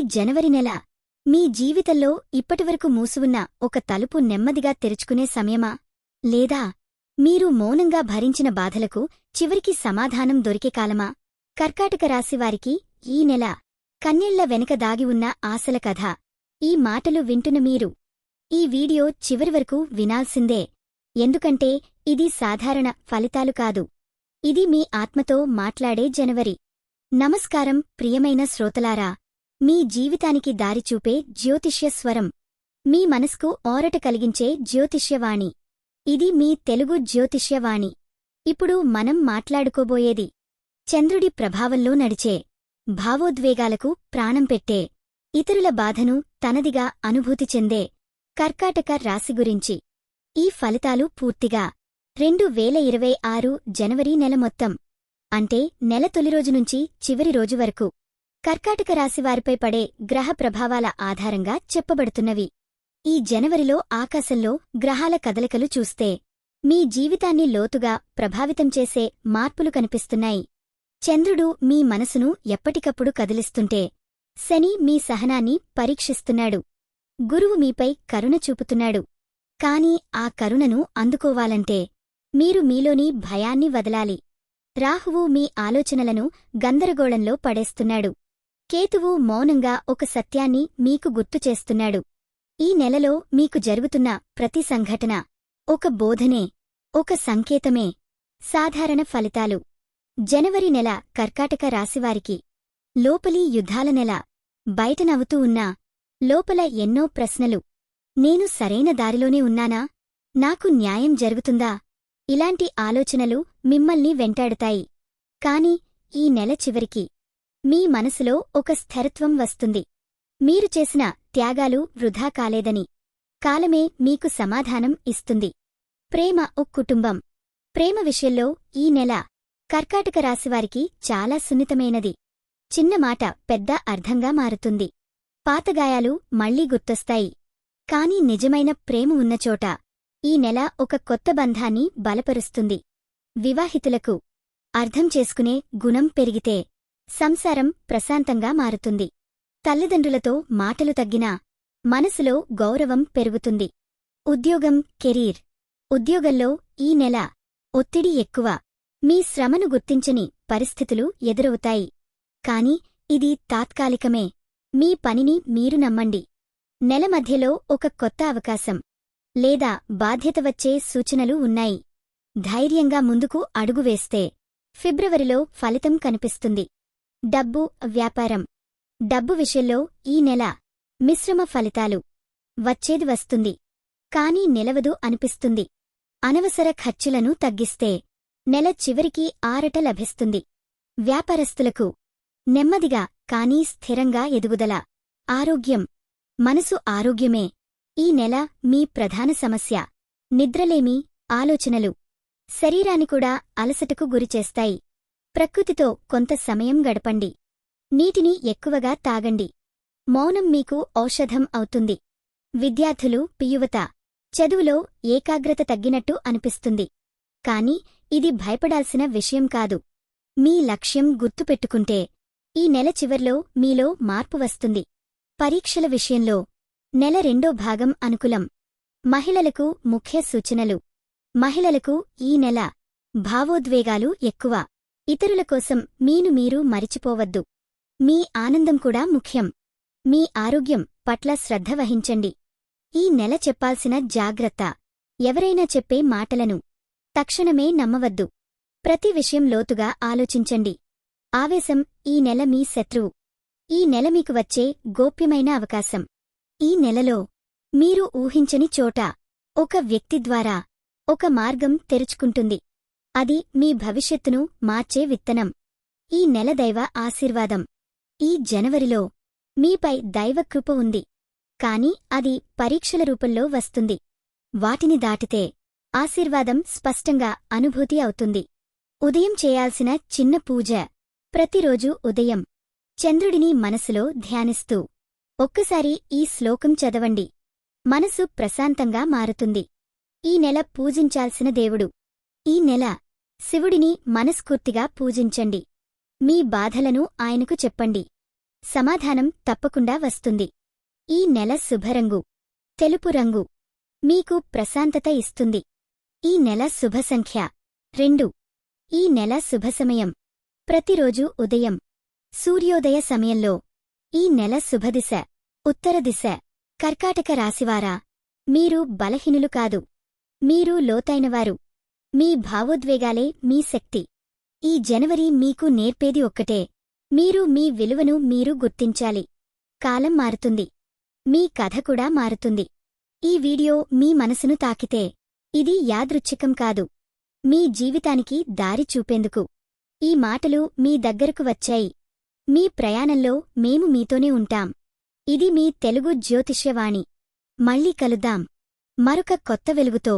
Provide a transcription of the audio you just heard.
జనవరి నెల మీ జీవితంలో ఇప్పటివరకు మూసువున్న ఒక తలుపు నెమ్మదిగా తెరుచుకునే సమయమా? లేదా మీరు మౌనంగా భరించిన బాధలకు చివరికి సమాధానం దొరికే కాలమా? కర్కాటక రాశివారికి ఈ నెల కన్నీళ్ల వెనక దాగి ఉన్న ఆశల కథ. ఈ మాటలు వింటున్న మీరు ఈ వీడియో చివరి వరకు వినాల్సిందే. ఎందుకంటే ఇది సాధారణ ఫలితాలు కాదు. ఇది మీ ఆత్మతో మాట్లాడే జనవరి. నమస్కారం ప్రియమైన శ్రోతలారా. మీ జీవితానికి దారి చూపే జ్యోతిష్య స్వరం. మీ మనస్కు ఓరట కలిగించే జ్యోతిష్యవాణి. ఇది మీ తెలుగు జ్యోతిష్యవాణి. ఇప్పుడు మనం మాట్లాడుకోబోయేది చంద్రుడి ప్రభావంలో నడిచే, భావోద్వేగాలకు ప్రాణం పెట్టే, ఇతరుల బాధను తనదిగా అనుభూతి చెందే కర్కాటక రాశి గురించి. ఈ ఫలితాలు పూర్తిగా 2026 జనవరి నెల మొత్తం, అంటే నెల తొలి రోజు నుంచి చివరి రోజు వరకు కర్కాటక రాశివారిపై పడే గ్రహ ప్రభావాల ఆధారంగా చెప్పబడుతున్నవి. ఈ జనవరిలో ఆకాశంలో గ్రహాల కదలికలు చూస్తే మీ జీవితాన్ని లోతుగా ప్రభావితం చేసే మార్పులు కనిపిస్తున్నాయి. చంద్రుడు మీ మనసును ఎప్పటికప్పుడు కదిలిస్తుంటే, శని మీ సహనాన్ని పరీక్షిస్తున్నాడు. గురువు మీపై కరుణ చూపుతున్నాడు. కాని ఆ కరుణను అందుకోవాలంటే మీరు మీలోని భయాన్ని వదలాలి. రాహువు మీ ఆలోచనలను గందరగోళంలో పడేస్తున్నాడు. కేతువు మౌనంగా ఒక సత్యాన్ని మీకు గుర్తుచేస్తున్నాడు. ఈ నెలలో మీకు జరుగుతున్న ప్రతి సంఘటన ఒక బోధనే, ఒక సంకేతమే. సాధారణ ఫలితాలు. జనవరి నెల కర్కాటక రాశివారికి లోపలి యుద్ధాల నెల. బయట నవ్వుతూ ఉన్నా లోపల ఎన్నో ప్రశ్నలు. నేను సరైన దారిలోనే ఉన్నానా? నాకు న్యాయం జరుగుతుందా? ఇలాంటి ఆలోచనలు మిమ్మల్ని వెంటాడుతాయి. కాని ఈ నెల చివరికి మీ మనసులో ఒక స్థిరత్వం వస్తుంది. మీరు చేసిన త్యాగాలు వృధా కాలేదని కాలమే మీకు సమాధానం ఇస్తుంది. ప్రేమ ఒక కుటుంబం. ప్రేమ విషయంలో ఈ నెల కర్కాటక రాశివారికి చాలా సున్నితమైనది. చిన్న మాట పెద్ద అర్థంగా మారుతుంది. పాతగాయాలు మళ్లీ గుర్తొస్తాయి. కాని నిజమైన ప్రేమ ఉన్నచోట ఈ నెల ఒక కొత్త బంధాన్ని బలపరుస్తుంది. వివాహితులకు అర్థం చేసుకునే గుణం పెరిగితే సంసారం ప్రశాంతంగా మారుతుంది. తల్లిదండ్రులతో మాటలు తగ్గినా మనసులో గౌరవం పెరుగుతుంది. ఉద్యోగం, కెరీర్. ఉద్యోగంలో ఈ నెల ఒత్తిడి ఎక్కువ. మీ శ్రమను గుర్తించని పరిస్థితులు ఎదురవుతాయి. కాని ఇది తాత్కాలికమే. మీ పనిని మీరు నమ్మండి. నెల మధ్యలో ఒక కొత్త అవకాశం లేదా బాధ్యత వచ్చే సూచనలు ఉన్నాయి. ధైర్యంగా ముందుకు అడుగు వేస్తే ఫిబ్రవరిలో ఫలితం కనిపిస్తుంది. డబ్బు, వ్యాపారం. డబ్బు విషయంలో ఈ నెల మిశ్రమ ఫలితాలు. వచ్చేది వస్తుంది, కాని నిలవదు అనిపిస్తుంది. అనవసర ఖర్చులను తగ్గిస్తే నెల చివరికి ఆరట లభిస్తుంది. వ్యాపారస్తులకు నెమ్మదిగా కానీ స్థిరంగా ఎదుగుదల. ఆరోగ్యం. మనసు ఆరోగ్యమే ఈ నెల మీ ప్రధాన సమస్య. నిద్రలేమి, ఆలోచనలు శరీరాన్నికూడా అలసటకు గురిచేస్తాయి. ప్రకృతితో కొంత సమయం గడపండి. నీటిని ఎక్కువగా తాగండి. మౌనం మీకు ఔషధం అవుతుంది. విద్యార్థులు, యువత. చదువులో ఏకాగ్రత తగ్గినట్టు అనిపిస్తుంది. కాని ఇది భయపడాల్సిన విషయం కాదు. మీ లక్ష్యం గుర్తుపెట్టుకుంటే ఈ నెల చివర్లో మీలో మార్పు వస్తుంది. పరీక్షల విషయంలో నెల రెండో భాగం అనుకూలం. మహిళలకు ముఖ్య సూచనలు. మహిళలకు ఈ నెల భావోద్వేగాలు ఎక్కువ. ఇతరుల కోసం మీరు మరిచిపోవద్దు. మీ ఆనందం కూడా ముఖ్యం. మీ ఆరోగ్యం పట్ల శ్రద్ధ వహించండి. ఈ నెల చెప్పాల్సిన జాగ్రత్త. ఎవరైనా చెప్పే మాటలను తక్షణమే నమ్మవద్దు. ప్రతి విషయం లోతుగా ఆలోచించండి. ఆవేశం ఈ నెల మీ శత్రువు. ఈ నెల మీకు వచ్చే గోప్యమైన అవకాశం. ఈ నెలలో మీరు ఊహించని చోట ఒక వ్యక్తి ద్వారా ఒక మార్గం తెరుచుకుంటుంది. అది మీ భవిష్యత్తును మార్చే విత్తనం. ఈ నెల దైవ ఆశీర్వాదం. ఈ జనవరిలో మీపై దైవకృప ఉంది. కాని అది పరీక్షల రూపంలో వస్తుంది. వాటిని దాటితే ఆశీర్వాదం స్పష్టంగా అనుభూతి అవుతుంది. ఉదయం చేయాల్సిన చిన్న పూజ. ప్రతిరోజూ ఉదయం చంద్రుడిని మనసులో ధ్యానిస్తూ ఒక్కసారి ఈ శ్లోకం చదవండి. మనసు ప్రశాంతంగా మారుతుంది. ఈ నెల పూజించాల్సిన దేవుడు. ఈ నెల శివుడిని మనస్ఫూర్తిగా పూజించండి. మీ బాధలను ఆయనకు చెప్పండి. సమాధానం తప్పకుండా వస్తుంది. ఈ నెల శుభరంగు తెలుపు రంగు. మీకు ప్రశాంతత ఇస్తుంది. ఈ నెల శుభసంఖ్య 2. ఈ నెల శుభసమయం ప్రతిరోజు ఉదయం సూర్యోదయ సమయంలో. ఈ నెల శుభదిశ ఉత్తర దిశ. కర్కాటక రాశివారా, మీరు బలహీనులు కాదు. మీరు లోతైనవారు. మీ భావోద్వేగాలే మీ శక్తి. ఈ జనవరి మీకు నేర్పేది ఒక్కటే. మీరు మీ విలువను మీరు గుర్తించాలి. కాలం మారుతుంది. మీ కథ కూడా మారుతుంది. ఈ వీడియో మీ మనసును తాకితే ఇది యాదృచ్ఛికం కాదు. మీ జీవితానికి దారి చూపేందుకు ఈ మాటలు మీ దగ్గరకు వచ్చాయి. మీ ప్రయాణంలో మేము మీతోనే ఉంటాం. ఇది మీ తెలుగు జ్యోతిష్యవాణి. మళ్ళీ కలుద్దాం మరొక కొత్త వెలుగుతో.